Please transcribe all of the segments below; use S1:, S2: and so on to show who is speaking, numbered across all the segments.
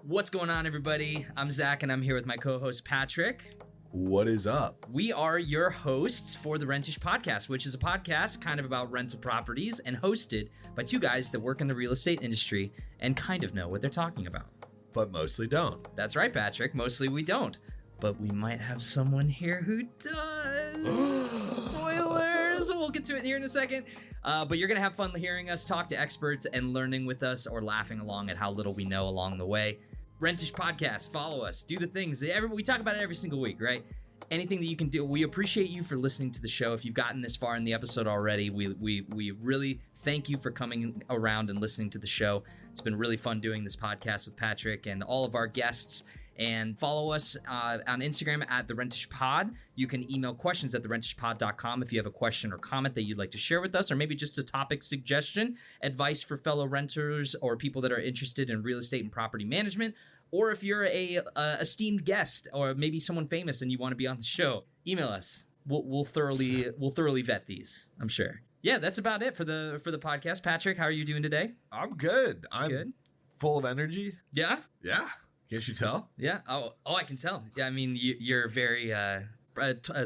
S1: What's going on, everybody? I'm Zach, and I'm here with my co-host, Patrick.
S2: What is up?
S1: We are your hosts for the Rentish Podcast, which is a podcast kind of about rental properties and hosted by two guys that work in the real estate industry and kind of know what they're talking about.
S2: But mostly don't.
S1: That's right, Patrick. Mostly we don't. But we might have someone here who does. Spoilers! We'll get to it here in a second. But you're going to have fun hearing us talk to experts and learning with us or laughing along at how little we know along the way. Rentish Podcast, follow us, do the things. We talk about it every single week, right? Anything that you can do. We appreciate you for listening to the show. If you've gotten this far in the episode already, we really thank you for coming around and listening to the show. It's been really fun doing this podcast with Patrick and all of our guests. And follow us on Instagram at The Rentish Pod. You can email questions at therentishpod.com if you have a question or comment that you'd like to share with us, or maybe just a topic suggestion, advice for fellow renters or people that are interested in real estate and property management, or if you're a esteemed guest or maybe someone famous and you want to be on the show, email us. We'll thoroughly vet these, I'm sure. Yeah, that's about it for the podcast. Patrick, how are you doing today?
S2: I'm good. I'm
S1: good.
S2: Full of energy.
S1: Yeah?
S2: Yeah. Can't you tell?
S1: Yeah. Oh, I can tell. Yeah, I mean, you're very a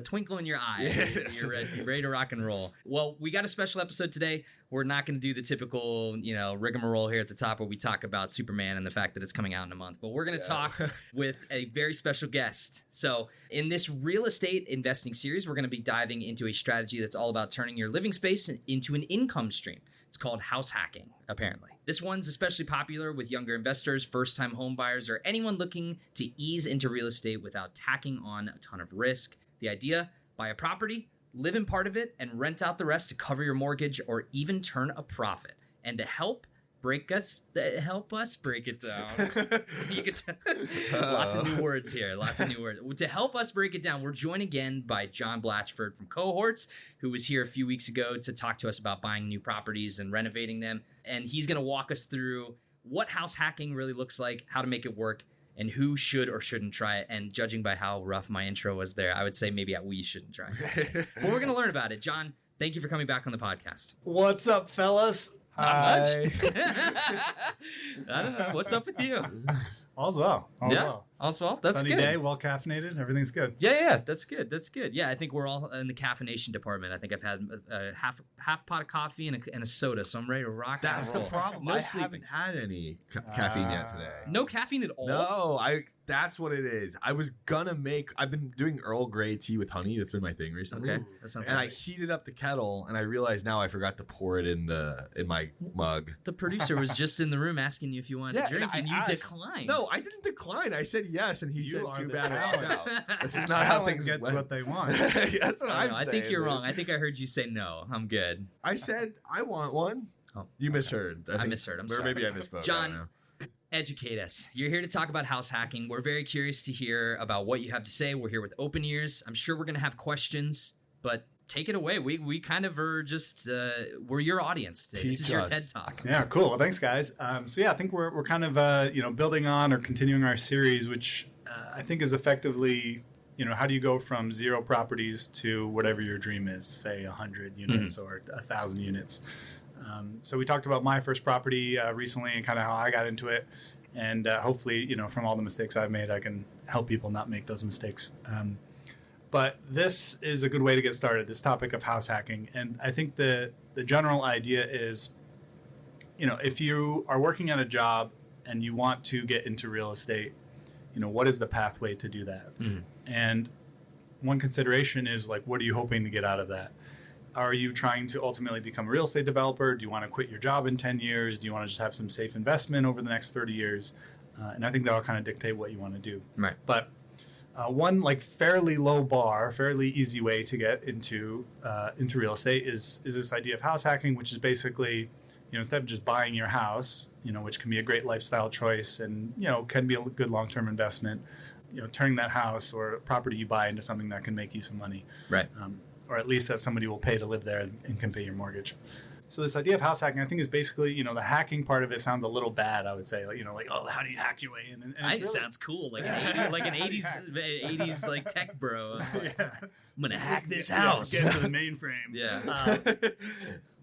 S1: twinkle in your eye.
S2: Yeah.
S1: You're ready to rock and roll. Well, we got a special episode today. We're not going to do the typical, rigmarole here at the top where we talk about Superman and the fact that it's coming out in a month. But we're going to talk with a very special guest. So in this real estate investing series, we're going to be diving into a strategy that's all about turning your living space into an income stream. It's called house hacking, apparently. This one's especially popular with younger investors, first-time home buyers, or anyone looking to ease into real estate without tacking on a ton of risk. The idea, buy a property, live in part of it, and rent out the rest to cover your mortgage or even turn a profit. And to help us break it down. You can lots of new words here. To help us break it down, we're joined again by John Blatchford from Cohorts, who was here a few weeks ago to talk to us about buying new properties and renovating them. And he's going to walk us through what house hacking really looks like, how to make it work, and who should or shouldn't try it. And judging by how rough my intro was there, I would say maybe we shouldn't try it. But we're going to learn about it. John, thank you for coming back on the podcast.
S3: What's up, fellas?
S1: Not much. I don't know. What's up with you?
S3: All's well.
S1: All's well. That's
S3: Sunny
S1: good.
S3: day, well caffeinated. Everything's good.
S1: Yeah. That's good. Yeah, I think we're all in the caffeination department. I think I've had a half pot of coffee and a soda, so I'm ready to rock.
S2: That's the problem. I haven't had any caffeine yet today.
S1: No caffeine at all?
S2: No, that's what it is. I've been doing Earl Grey tea with honey. That's been my thing recently.
S1: Okay, that sounds
S2: And
S1: nice.
S2: I heated up the kettle, and I realized now I forgot to pour it in my mug.
S1: The producer was just in the room asking you if you wanted to drink, and you declined.
S2: No, I didn't decline. I said yes, and he said too bad.
S3: talent.
S2: This is not how things
S3: gets
S2: went.
S3: what they want.
S2: That's what I'm saying.
S1: I think you're wrong. I think I heard you say no. I'm good.
S2: I said I want one.
S1: Oh,
S2: you misheard.
S1: I misheard. I'm
S2: or
S1: sorry.
S2: maybe I misspoke.
S1: John, educate us. You're here to talk about house hacking. We're very curious to hear about what you have to say. We're here with open ears. I'm sure we're going to have questions, but take it away. We kind of are just we're your audience today. This is your TED Talk.
S3: Yeah, cool. Well, thanks, guys. I think we're kind of building on or continuing our series, which I think is effectively, how do you go from 0 properties to whatever your dream is, say 100 units or 1,000 units. So we talked about my first property recently and kind of how I got into it. And hopefully, from all the mistakes I've made, I can help people not make those mistakes. But this is a good way to get started, this topic of house hacking. And I think the general idea is, if you are working at a job and you want to get into real estate, what is the pathway to do that? And one consideration is what are you hoping to get out of that? Are you trying to ultimately become a real estate developer? Do you want to quit your job in 10 years? Do you want to just have some safe investment over the next 30 years? And I think that'll kind of dictate what you want to do.
S1: Right.
S3: But one fairly low bar, fairly easy way to get into real estate is this idea of house hacking, which is basically, instead of just buying your house, which can be a great lifestyle choice and, can be a good long-term investment, turning that house or property you buy into something that can make you some money.
S1: Right.
S3: Or at least that somebody will pay to live there and can pay your mortgage. So this idea of house hacking, I think, is basically, the hacking part of it sounds a little bad, I would say. How do you hack your way in? And
S1: it sounds cool, like an 80s tech bro. I'm going to hack this house.
S3: Get to the mainframe.
S1: Yeah.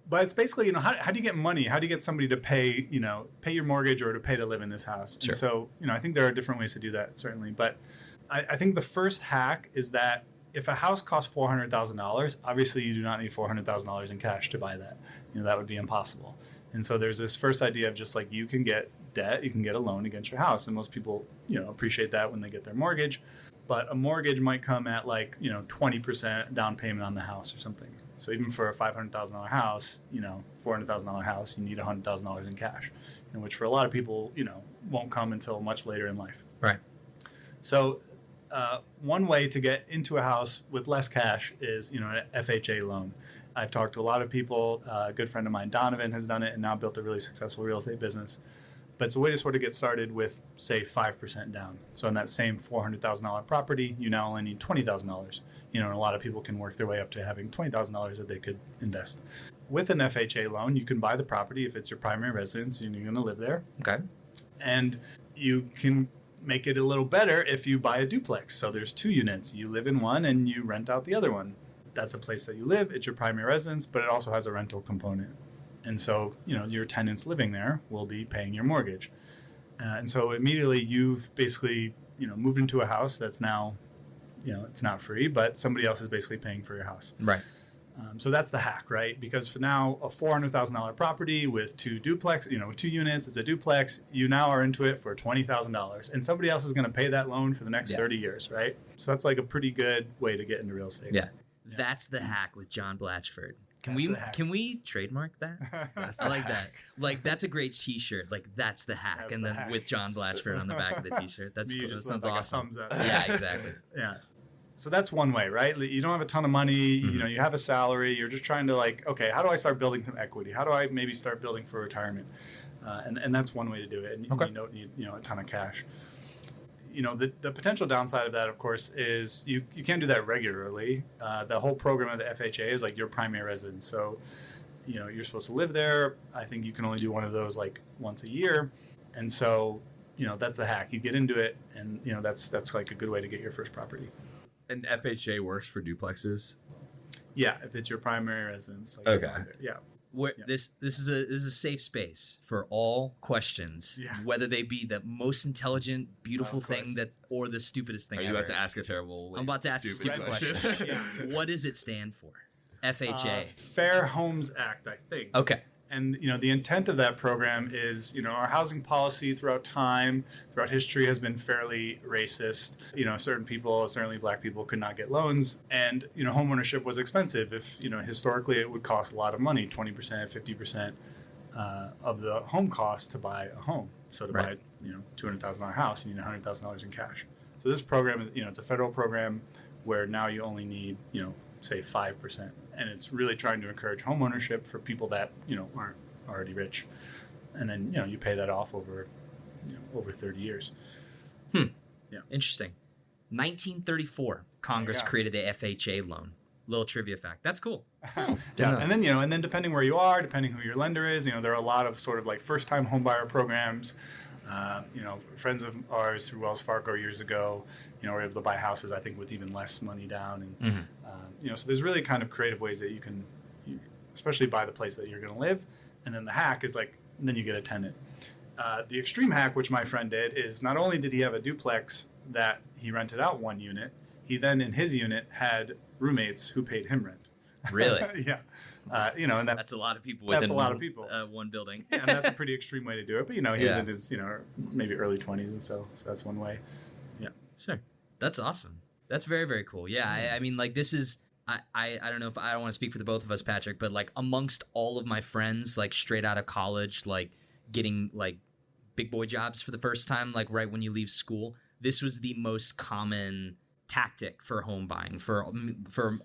S3: But it's basically, how do you get money? How do you get somebody to pay your mortgage or to pay to live in this house?
S1: Sure.
S3: And so, I think there are different ways to do that, certainly. But I think the first hack is that if a house costs $400,000, obviously you do not need $400,000 in cash to buy that. That would be impossible. And so there's this first idea of just like you can get debt, you can get a loan against your house. And most people, appreciate that when they get their mortgage. But a mortgage might come at 20% down payment on the house or something. So even for a $500,000 house, $400,000 house, you need $100,000 in cash, which for a lot of people, won't come until much later in life.
S1: Right.
S3: So one way to get into a house with less cash is, an FHA loan. I've talked to a lot of people. A good friend of mine, Donovan, has done it and now built a really successful real estate business. But it's a way to sort of get started with, say, 5% down. So in that same $400,000 property, you now only need $20,000. And a lot of people can work their way up to having $20,000 that they could invest. With an FHA loan, you can buy the property if it's your primary residence and you're going to live there.
S1: Okay.
S3: And you can make it a little better if you buy a duplex. So there's 2 units. You live in one and you rent out the other one. That's a place that you live. It's your primary residence, but it also has a rental component. And so, your tenants living there will be paying your mortgage. And so immediately you've basically, moved into a house that's now, it's not free, but somebody else is basically paying for your house.
S1: Right.
S3: So that's the hack, right? Because for now, a $400,000 property with 2 duplex, with 2 units, it's a duplex. You now are into it for $20,000, and somebody else is going to pay that loan for the next 30 years, right? So that's like a pretty good way to get into real estate.
S1: Yeah. That's the hack with John Blatchford. Can we trademark that? I like that. Like, that's a great T-shirt. Like, that's the hack,
S3: That's
S1: and
S3: the
S1: then
S3: hack.
S1: with John Blatchford on the back of the T-shirt. That's
S3: You
S1: cool. That
S3: just
S1: sounds
S3: look like a
S1: awesome.
S3: thumbs up.
S1: Yeah, exactly.
S3: Yeah. So that's one way, right? You don't have a ton of money.
S1: Mm-hmm.
S3: You have a salary. You're just trying to okay, how do I start building some equity? How do I maybe start building for retirement? And that's one way to do it. And
S1: Okay.
S3: you don't need a ton of cash. The potential downside of that, of course, is you can't do that regularly. The whole program of the FHA is like your primary residence. So, you're supposed to live there. I think you can only do one of those once a year. And so, that's the hack. You get into it, and that's like a good way to get your first property.
S2: And FHA works for duplexes.
S3: Yeah, if it's your primary residence.
S2: Okay.
S3: Yeah.
S1: This is a safe space for all questions, whether they be the most intelligent, beautiful thing or the stupidest thing.
S2: Are you
S1: ever.
S2: about to ask a terrible?
S1: I'm about to ask a stupid question. What does it stand for? FHA.
S3: Fair Homes Act, I think.
S1: Okay.
S3: And, the intent of that program is, our housing policy throughout history has been fairly racist. Certain people, certainly black people, could not get loans. And, homeownership was expensive. If, historically it would cost a lot of money, 20%, 50% of the home cost to buy a home. So to buy, $200,000 house, you need $100,000 in cash. So this program, it's a federal program where now you only need, say 5%. And it's really trying to encourage home ownership for people that, aren't already rich. And then, you pay that off over 30 years.
S1: Yeah. Interesting. 1934, Congress created the FHA loan. Little trivia fact. That's cool.
S3: Yeah. And then depending where you are, depending who your lender is, there are a lot of sort of first-time homebuyer programs. Friends of ours through Wells Fargo years ago, were able to buy houses, I think, with even less money down. And, so there's really kind of creative ways that you can, especially buy the place that you're going to live. And then the hack is then you get a tenant. The extreme hack, which my friend did, is not only did he have a duplex that he rented out 1 unit, he then in his unit had roommates who paid him rent.
S1: Really?
S3: Yeah. And
S1: that's a lot of people.
S3: That's a lot of people.
S1: One building.
S3: And that's a pretty extreme way to do it. But he was in his maybe early 20s, and so that's one way. Yeah.
S1: Sure. That's awesome. That's very, very cool. Yeah. I mean, this is. I don't know if I don't want to speak for the both of us, Patrick, but amongst all of my friends, straight out of college, getting big boy jobs for the first time, right when you leave school, this was the most common tactic for home buying for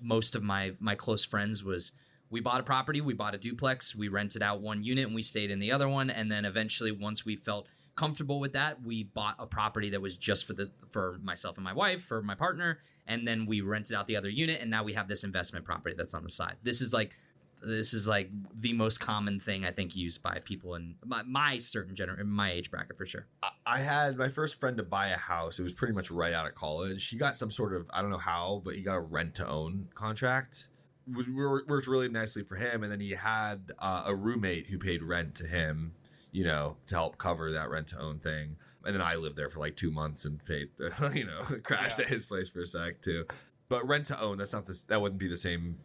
S1: most of my close friends. Was we bought a property, we bought a duplex, we rented out 1 unit and we stayed in the other one, and then eventually once we felt comfortable with that, we bought a property that was just for myself and my wife, for my partner, and then we rented out the other unit, and now we have this investment property that's on the side. This is the most common thing I think used by people in my certain my age bracket for sure.
S2: I had my first friend to buy a house. It was pretty much right out of college. He got some sort of, I don't know how, but he got a rent to own contract. worked really nicely for him. And then he had a roommate who paid rent to him, you know, to help cover that rent to own thing. And then I lived there for like 2 months and paid, you know, crashed at his place for a sec too. But rent to own, that wouldn't be the same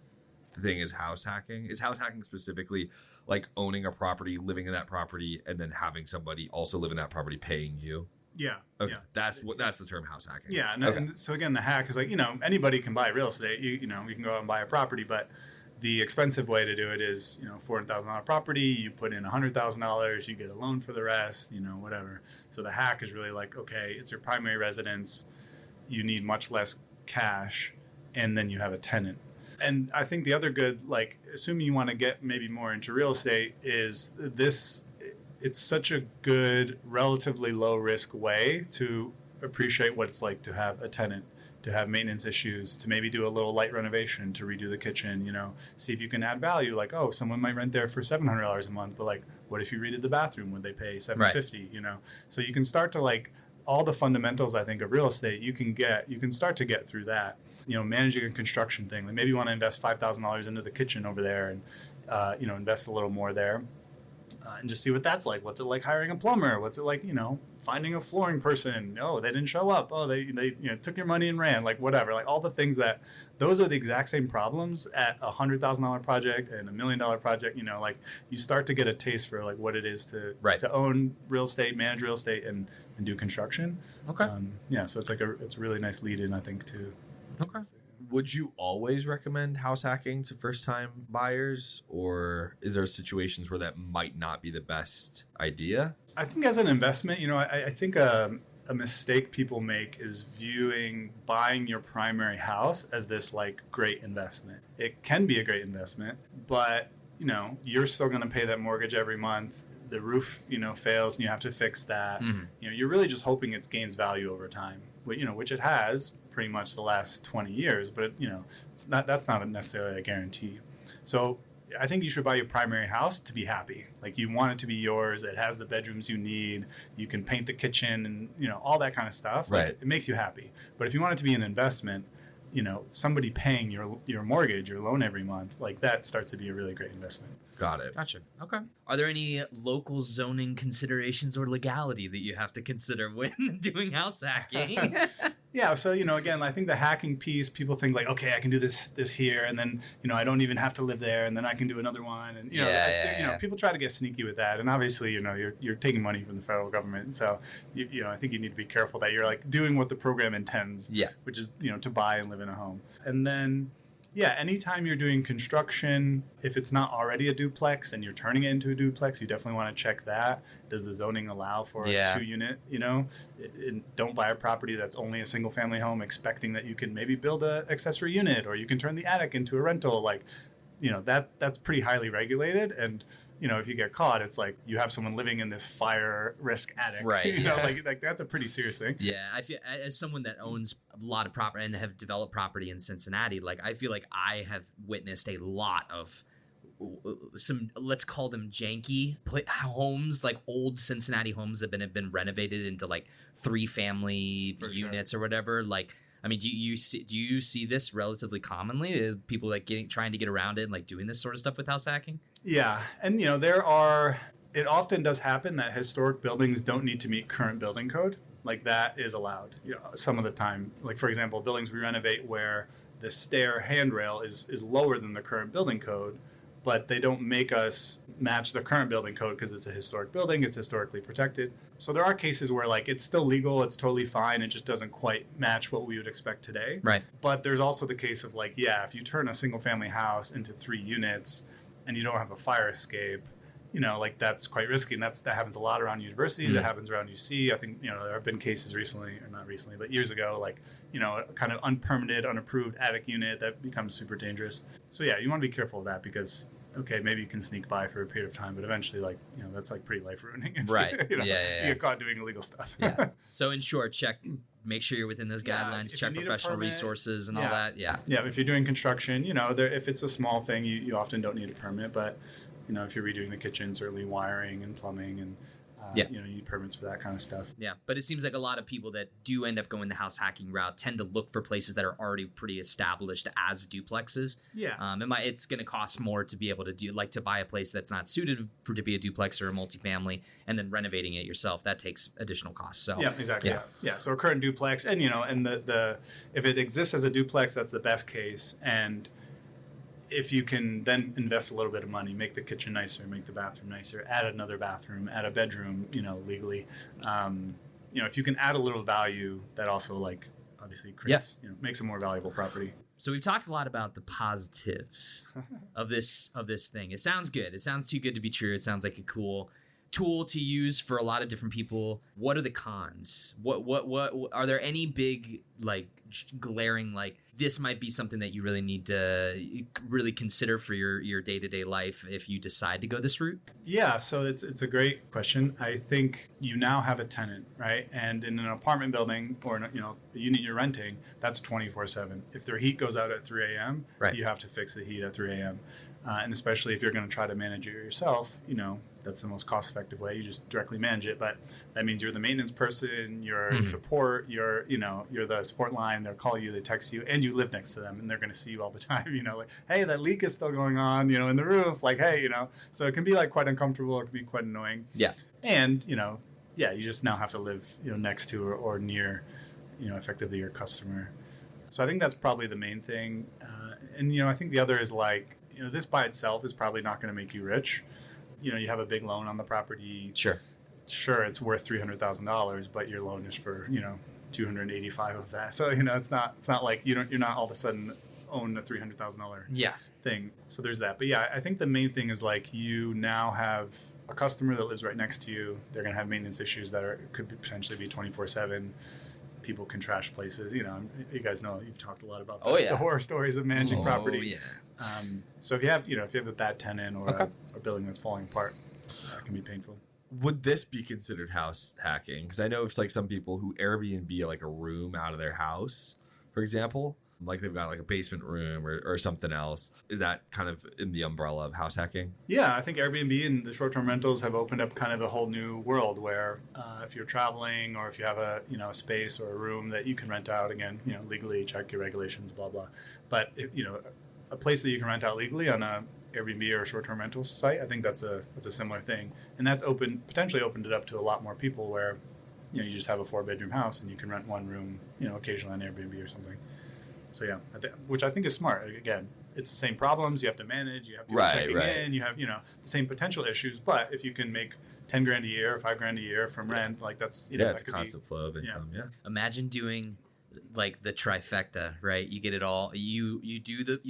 S2: thing as house hacking. Is house hacking specifically like owning a property, living in that property, and then having somebody also live in that property paying you?
S3: Yeah.
S2: Okay.
S3: Yeah.
S2: That's the term house hacking.
S3: Yeah.
S2: Okay.
S3: And so again, the hack is like, you know, anybody can buy real estate. You know, you can go out and buy a property, but the expensive way to do it is, you know, $400,000 property, you put in $100,000, you get a loan for the rest, you know, whatever. So the hack is really like, okay, it's your primary residence. You need much less cash, and then you have a tenant. And I think the other good, like, assuming you want to get maybe more into real estate, is it's such a good, relatively low risk way to appreciate what it's like to have a tenant, to have maintenance issues, to maybe do a little light renovation, to redo the kitchen, you know, see if you can add value. Like, oh, someone might rent there for $700 a month, but like, what if you redid the bathroom? Would they pay $750? You know, so you can start to like all the fundamentals, I think, of real estate. You can start to get through that. You know, managing a construction thing. Like maybe you want to invest $5,000 into the kitchen over there, and you know, invest a little more there. And just see what that's like. What's it like hiring a plumber? What's it like, you know, finding a flooring person? Oh, they didn't show up. Oh, they you know, took your money and ran. Like whatever. Like all the things those are the exact same problems at a $100,000 project and $1 million project. You know, like you start to get a taste for like what it is to own real estate, manage real estate, and do construction.
S1: Okay.
S3: Yeah. So it's a really nice lead in, I think, to.
S1: Okay.
S2: Would you always recommend house hacking to first-time buyers, or is there situations where that might not be the best idea?
S3: I think as an investment, you know, I think a mistake people make is viewing buying your primary house as this like great investment. It can be a great investment, but you know, you're still going to pay that mortgage every month. The roof, you know, fails and you have to fix that. Mm-hmm. You know, you're really just hoping it gains value over time, you know, which it has pretty much the last 20 years, but you know, that's not necessarily a guarantee. So I think you should buy your primary house to be happy. Like you want it to be yours. It has the bedrooms you need. You can paint the kitchen and, you know, all that kind of stuff.
S2: Right.
S3: Like, it makes you happy. But if you want it to be an investment, you know, somebody paying your mortgage, your loan every month, like that starts to be a really great investment.
S2: Got it.
S1: Gotcha. Okay. Are there any local zoning considerations or legality that you have to consider when doing house hacking?
S3: Yeah. So, you know, again, I think the hacking piece, people think like, okay, I can do this here, and then, you know, I don't even have to live there, and then I can do another one. And, you know, people try to get sneaky with that. And obviously, you know, you're taking money from the federal government. So, you know, I think you need to be careful that you're like doing what the program intends, which is, you know, to buy and live in a home. And then, yeah, anytime you're doing construction, if it's not already a duplex and you're turning it into a duplex, you definitely want to check that. Does the zoning allow for a 2-unit, you know? Don't buy a property that's only a single family home expecting that you can maybe build an accessory unit or you can turn the attic into a rental. Like, you know, that's pretty highly regulated. And, you know, if you get caught, it's like you have someone living in this fire risk attic.
S1: Right.
S3: You know, like that's a pretty serious thing.
S1: Yeah. I feel as someone that owns a lot of property and have developed property in Cincinnati, like I feel like I have witnessed a lot of some, let's call them janky homes, like old Cincinnati homes that have been renovated into like 3-family units or whatever. Like, I mean, do you see this relatively commonly? People like trying to get around it and like doing this sort of stuff with house hacking? Yeah.
S3: And, you know, it often does happen that historic buildings don't need to meet current building code. Like that is allowed, you know, some of the time. Like, for example, buildings we renovate where the stair handrail is lower than the current building code, but they don't make us match the current building code because it's a historic building, it's historically protected. So there are cases where like it's still legal, it's totally fine, it just doesn't quite match what we would expect today.
S1: Right.
S3: But there's also the case of like, yeah, if you turn a single family house into 3 units and you don't have a fire escape, you know, like that's quite risky. And that happens a lot around universities. Mm-hmm. It happens around UC. I think, you know, there have been cases recently, or not recently, but years ago, like, you know, a kind of unpermitted, unapproved attic unit that becomes super dangerous. So yeah, you want to be careful of that because, okay, maybe you can sneak by for a period of time, but eventually, like, you know, that's like pretty life ruining.
S1: Right.
S3: You know, you get caught doing illegal stuff.
S1: Yeah. So in short, make sure you're within those guidelines, check professional resources and all that. Yeah.
S3: Yeah. If you're doing construction, you know, if it's a small thing, you often don't need a permit, but, you know, if you're redoing the kitchen, certainly wiring and plumbing and You need permits for that kind of stuff.
S1: Yeah, but it seems like a lot of people that do end up going the house hacking route tend to look for places that are already pretty established as duplexes.
S3: Yeah.
S1: It's going to cost more to be able to to buy a place that's not suited to be a duplex or a multifamily, and then renovating it yourself. That takes additional costs. So
S3: yeah, exactly. Yeah. So a current duplex, and the if it exists as a duplex, that's the best case. And if you can then invest a little bit of money, make the kitchen nicer, make the bathroom nicer, add another bathroom, add a bedroom, legally, if you can add a little value, that also obviously creates, makes a more valuable property.
S1: So we've talked a lot about the positives of this thing. It sounds good. It sounds too good to be true. It sounds like a cool tool to use for a lot of different people. What are the cons? What are there any big glaring this might be something that you really need to really consider for your day-to-day life if you decide to go this route?
S3: Yeah, so it's a great question. I think you now have a tenant, right? And in an apartment building or a unit you're renting, that's 24/7. If their heat goes out at 3 a.m.,
S1: right,
S3: you have to fix the heat at 3 a.m. And especially if you're going to try to manage it yourself, that's the most cost-effective way. You just directly manage it, but that means you're the maintenance person, you're support, you're the support line. They'll call you, they text you, and you live next to them, and they're going to see you all the time. Hey, that leak is still going on, in the roof. So it can be quite uncomfortable. It can be quite annoying.
S1: Yeah,
S3: and you just now have to live next to or near, effectively your customer. So I think that's probably the main thing. And I think the other is this by itself is probably not going to make you rich. You have a big loan on the property. Sure, it's worth $300,000, but your loan is for $285 of that. So it's not like you're not all of a sudden own a $300,000 thing. So there's that. But I think the main thing is you now have a customer that lives right next to you. They're going to have maintenance issues that could potentially be 24/7. People can trash places. You guys know you've talked a lot about the horror stories of managing property. So if you have a bad tenant or a building that's falling apart, that can be painful.
S2: Would this be considered house hacking? Because I know it's some people who Airbnb a room out of their house, for example, they've got a basement room or something else. Is that kind of in the umbrella of house hacking? Yeah,
S3: I think Airbnb and the short-term rentals have opened up kind of a whole new world where if you're traveling or if you have a space or a room that you can rent out, again, legally, check your regulations, blah blah. But a place that you can rent out legally on a Airbnb or a short-term rental site, I think that's a similar thing, and that's potentially opened it up to a lot more people where you just have a 4-bedroom house and you can rent one room occasionally on Airbnb or something. So which I think is smart. Again, it's the same problems you have to manage. You have people checking in. You have the same potential issues. But if you can make $10,000 a year, $5,000 a year from rent, that's
S2: it's a constant flow of income. Yeah.
S1: Imagine doing the trifecta, right? You get it all. You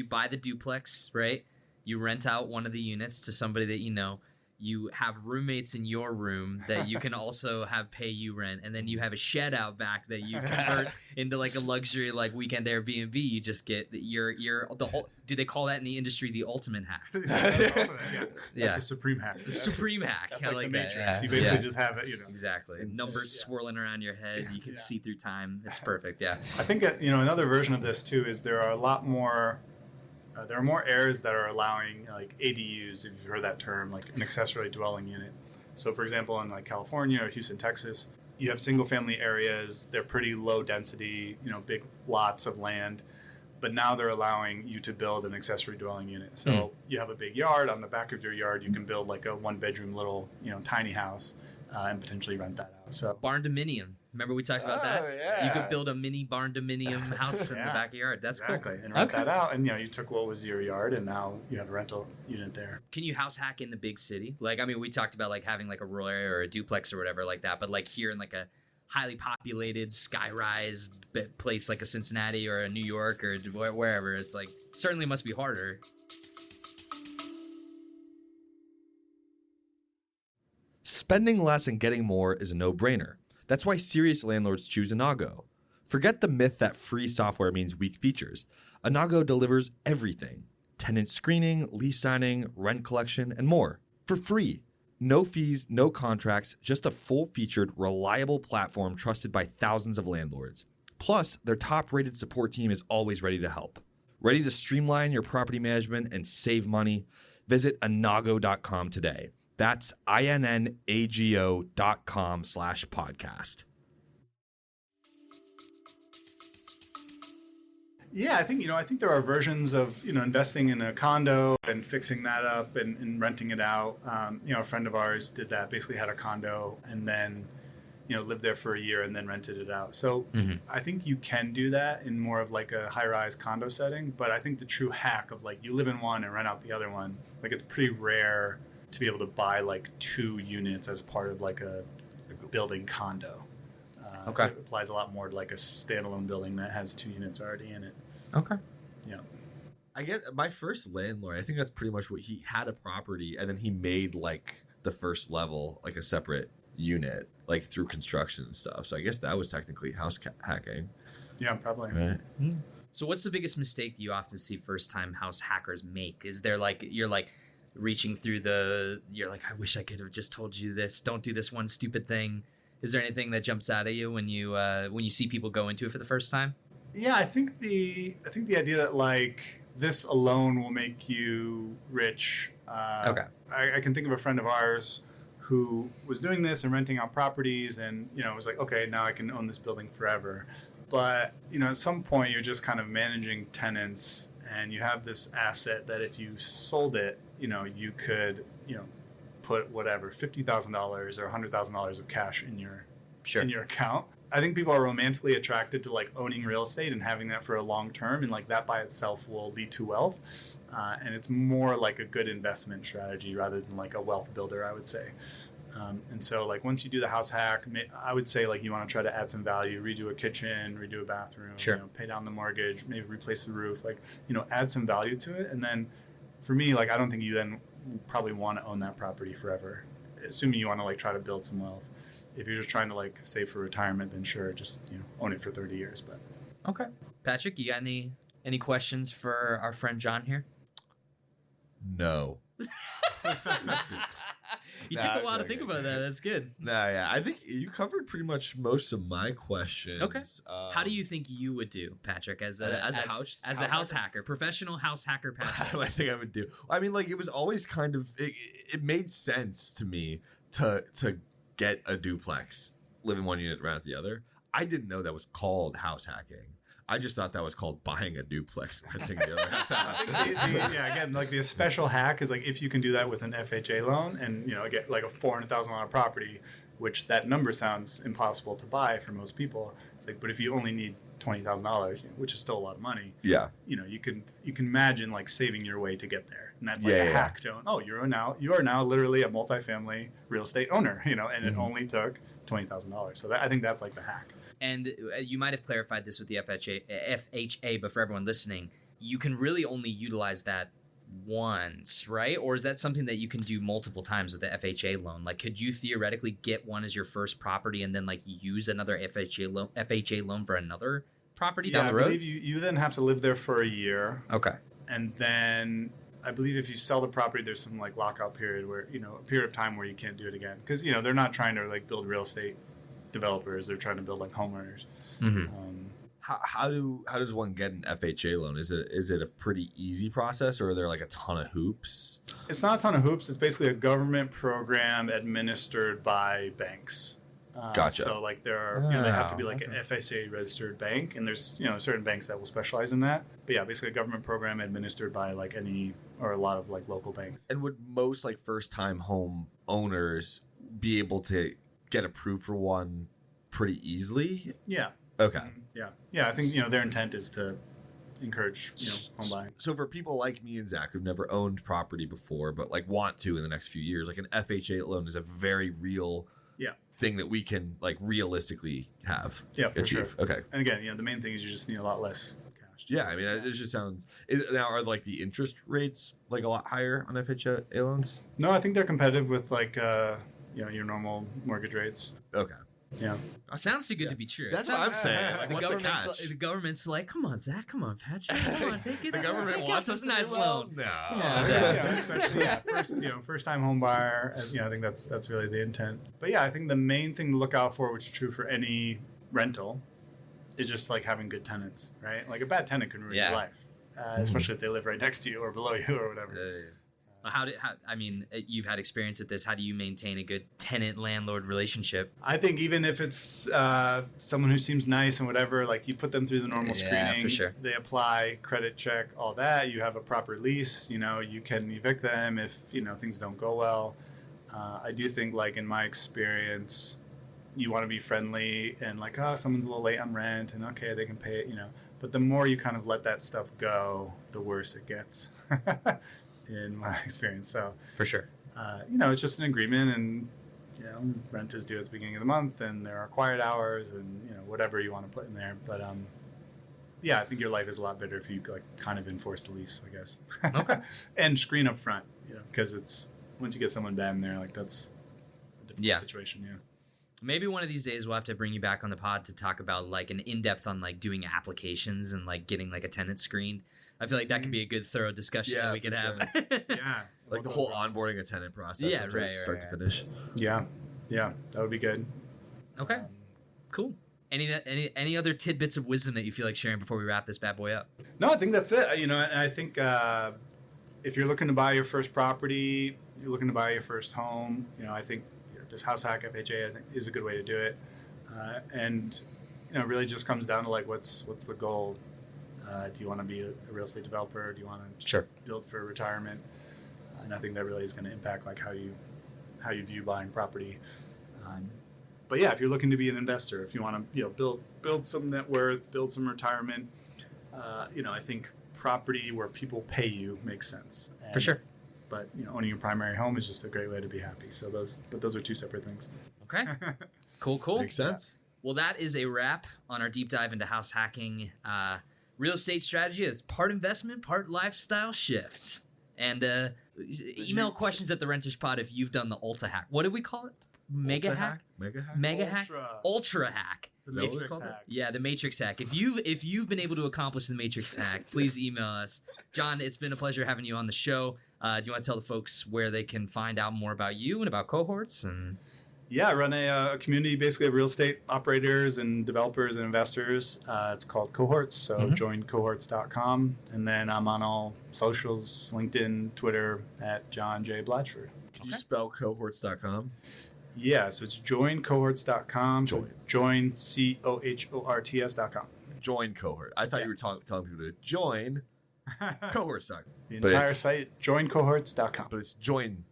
S1: buy the duplex, right? You rent out one of the units to somebody that you have roommates in your room that you can also have pay you rent, and then you have a shed out back that you convert into a luxury weekend Airbnb. You just get do they call that in the industry the ultimate hack?
S3: That's a supreme hack.
S1: The supreme hack.
S3: That's
S1: I
S3: like the
S1: that.
S3: Matrix. You basically just have it,
S1: Exactly. Numbers swirling around your head. You can see through time. It's perfect. Yeah.
S3: I think another version of this too is there are a lot more. There are more areas that are allowing ADUs, if you've heard that term, an accessory dwelling unit. So, for example, in California or Houston, Texas, you have single-family areas. They're pretty low density, big lots of land. But now they're allowing you to build an accessory dwelling unit. So you have a big yard. On the back of your yard, you can build a 1-bedroom little, tiny house and potentially rent that out. So
S1: barn dominium. Remember we talked about that?
S2: Yeah.
S1: You could build a mini barn dominium house in the backyard. That's
S3: exactly.
S1: cool.
S3: And rent that out. And you took what was your yard, and now you have a rental unit there.
S1: Can you house hack in the big city? We talked about having a rural area or a duplex or whatever like that. But here in a highly populated skyrise place like a Cincinnati or a New York or wherever, it's certainly must be harder.
S2: Spending less and getting more is a no-brainer. That's why serious landlords choose Inago. Forget the myth that free software means weak features. Inago delivers everything. Tenant screening, lease signing, rent collection, and more. For free. No fees, no contracts, just a full-featured, reliable platform trusted by thousands of landlords. Plus, their top-rated support team is always ready to help. Ready to streamline your property management and save money? Visit Inago.com today. That's inago.com/podcast.
S3: Yeah, I think there are versions of, investing in a condo and fixing that up and renting it out. A friend of ours did that, basically had a condo and then, lived there for a year and then rented it out. So I think you can do that in more of like a high-rise condo setting. But I think the true hack of like you live in one and rent out the other one, like it's pretty rare to be able to buy like 2 units as part of like a building condo.
S1: Okay.
S3: It applies a lot more to like a standalone building that has 2 units already in it.
S1: Okay.
S3: Yeah.
S2: I get my first landlord. I think that's pretty much what he had, a property, and then he made like the first level like a separate unit, like through construction and stuff. So I guess that was technically house hacking.
S3: Yeah, probably.
S2: Right.
S1: So what's the biggest mistake that you often see first-time house hackers make? Is there like you're like reaching through you're like, I wish I could have just told you this. Don't do this one stupid thing. Is there anything that jumps out at you when you see people go into it for the first time?
S3: Yeah, I think the idea that like this alone will make you rich.
S1: Okay.
S3: I can think of a friend of ours who was doing this and renting out properties, and it was like, okay, now I can own this building forever. But at some point you're just kind of managing tenants, and you have this asset that if you sold it, you could put whatever $50,000 or $100,000 of cash in your account. I think people are romantically attracted to like owning real estate and having that for a long term, and like that by itself will lead to wealth. And it's more like a good investment strategy rather than like a wealth builder, I would say. And so like once you do the house hack, I would say like you want to try to add some value, redo a kitchen, redo a bathroom, pay down the mortgage, maybe replace the roof, like, add some value to it. And then for me, like, I don't think you then probably want to own that property forever, assuming you want to like try to build some wealth. If you're just trying to like save for retirement, then sure, just own it for 30 years. But
S1: okay, Patrick, you got any questions for our friend John here?
S2: No.
S1: You took a while to think about that. That's good.
S2: Yeah. I think you covered pretty much most of my questions.
S1: Okay. How do you think you would do, Patrick, as a house hacker, professional house hacker, Patrick?
S2: How do I think I would do? I mean, like, it was always kind of it made sense to me to get a duplex, live in one unit, rent out the other. I didn't know that was called house hacking. I just thought that was called buying a duplex and renting the other half out.
S3: Yeah, again, like the special hack is like if you can do that with an FHA loan and get like a $400,000 property, which that number sounds impossible to buy for most people. It's like, but if you only need $20,000, which is still a lot of money.
S2: Yeah.
S3: You can imagine like saving your way to get there, and that's like a hack to own. Oh, you are now literally a multifamily real estate owner, and it only took $20,000. So I think that's like the hack.
S1: And you might have clarified this with the FHA, but for everyone listening, you can really only utilize that once, right? Or is that something that you can do multiple times with the FHA loan? Like, could you theoretically get one as your first property and then like use another FHA loan for another property down the road?
S3: I believe you then have to live there for a year.
S1: Okay.
S3: And then I believe if you sell the property, there's some like lockout period where, a period of time where you can't do it again. Because, they're not trying to like build real estate developers. They're trying to build like homeowners.
S1: Mm-hmm.
S2: How does one get an FHA loan? Is it a pretty easy process, or are there like a ton of hoops?
S3: It's not a ton of hoops. It's basically a government program administered by banks.
S2: Gotcha.
S3: So like there are, they have to be like an FSA registered bank, and there's certain banks that will specialize in that. But yeah, basically a government program administered by like any or a lot of like local banks.
S2: And would most like first time home owners be able to get approved for one pretty easily?
S3: Yeah.
S2: Okay.
S3: Yeah. I think their intent is to encourage home buying.
S2: So for people like me and Zach who've never owned property before, but like want to in the next few years, like an FHA loan is a very real thing that we can like realistically have.
S3: Yeah, for
S2: achieve.
S3: Sure.
S2: Okay.
S3: And again, the main thing is you just need a lot less cash.
S2: Yeah, I mean, it just sounds. Now, are like the interest rates like a lot higher on FHA loans?
S3: No, I think they're competitive with like your normal mortgage rates.
S2: Okay.
S3: Yeah.
S1: Sounds too good to be true.
S2: That's what I'm saying.
S1: Like
S2: What's the catch?
S1: The government's like, come on, Zach, come on, Patrick, come on, take it.
S2: The government wants us to
S1: nice
S2: do well?
S1: loan.
S2: No.
S3: Especially first time home buyer. I think that's really the intent. But yeah, I think the main thing to look out for, which is true for any rental, is just like having good tenants, right? Like a bad tenant can ruin your life, especially if they live right next to you or below you or whatever.
S1: You've had experience with this. How do you maintain a good tenant-landlord relationship?
S3: I think even if it's someone who seems nice and whatever, like you put them through the normal screening,
S1: for sure.
S3: They apply, credit check, all that. You have a proper lease. You can evict them if things don't go well. I do think, like in my experience, you want to be friendly and like, oh, someone's a little late on rent, and okay, they can pay it. But the more you kind of let that stuff go, the worse it gets. In my experience. So
S1: for sure,
S3: it's just an agreement, and rent is due at the beginning of the month, and there are quiet hours, and whatever you want to put in there. But I think your life is a lot better if you like kind of enforce the lease, I guess.
S1: Okay.
S3: And screen up front, because it's once you get someone bad in there, like that's a different situation. Yeah.
S1: Maybe one of these days we'll have to bring you back on the pod to talk about like an in-depth on like doing applications and like getting like a tenant screened. I feel like that could be a good thorough discussion that we could have.
S3: Yeah.
S2: Like the whole onboarding a tenant process.
S1: Yeah, right,
S2: start to finish.
S3: Yeah. Yeah. That would be good.
S1: Okay. Cool. Any other tidbits of wisdom that you feel like sharing before we wrap this bad boy up?
S3: No, I think that's it. And I think if you're looking to buy your first property, you're looking to buy your first home, I think this house hack FHA, I think, is a good way to do it. And it really just comes down to like what's the goal. Do you want to be a real estate developer? Do you want to build for retirement? And I think that really is going to impact like how you view buying property. But yeah, if you're looking to be an investor, if you want to build some net worth, build some retirement, I think property where people pay you makes sense.
S1: For sure.
S3: But owning your primary home is just a great way to be happy. So those are two separate things.
S1: Okay. Cool.
S2: Makes sense.
S1: Yeah. Well, that is a wrap on our deep dive into house hacking. Real estate strategy is part investment, part lifestyle shift. And email questions at the Rentish Pod if you've done the Ultra hack. What did we call it? Mega hack? Mega hack? Ultra hack.
S3: The Matrix hack.
S1: Yeah, the Matrix hack. If you've been able to accomplish the Matrix hack, please email us. John, it's been a pleasure having you on the show. Do you want to tell the folks where they can find out more about you and about cohorts? And
S3: yeah, I run a community basically of real estate operators and developers and investors. It's called Cohorts, so joincohorts.com. And then I'm on all socials, LinkedIn, Twitter, at John J. Blatchford.
S2: Can you spell cohorts.com?
S3: Yeah, so it's joincohorts.com. So join, COHORTS.com.
S2: Join Cohort. I thought you were telling people to join cohorts.com.
S3: The entire site, joincohorts.com.
S2: But it's join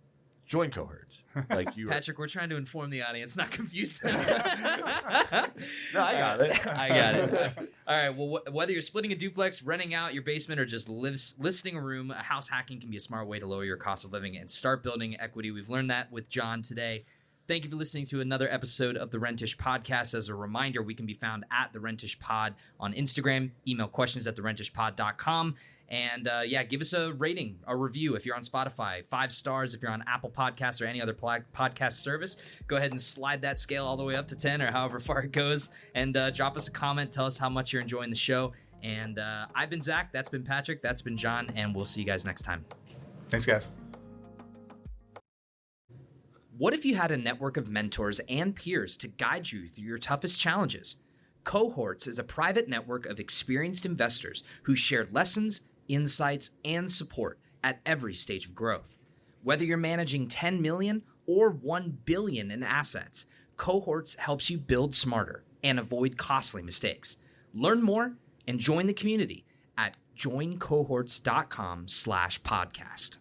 S2: cohorts. Like you,
S1: Patrick, we're trying to inform the audience, not confuse them.
S2: No, I got it.
S1: I got it. All right. Well, whether you're splitting a duplex, renting out your basement, or just listing a room, house hacking can be a smart way to lower your cost of living and start building equity. We've learned that with John today. Thank you for listening to another episode of the Rentish Podcast. As a reminder, we can be found at the Rentish Pod on Instagram. Email questions at therentishpod.com. And give us a rating, a review if you're on Spotify, 5 stars if you're on Apple Podcasts or any other podcast service. Go ahead and slide that scale all the way up to 10 or however far it goes. And drop us a comment. Tell us how much you're enjoying the show. And I've been Zach. That's been Patrick. That's been John. And we'll see you guys next time.
S3: Thanks, guys.
S1: What if you had a network of mentors and peers to guide you through your toughest challenges? Cohorts is a private network of experienced investors who share lessons, insights, and support at every stage of growth. Whether you're managing 10 million or 1 billion in assets, Cohorts helps you build smarter and avoid costly mistakes. Learn more and join the community at joincohorts.com/podcast.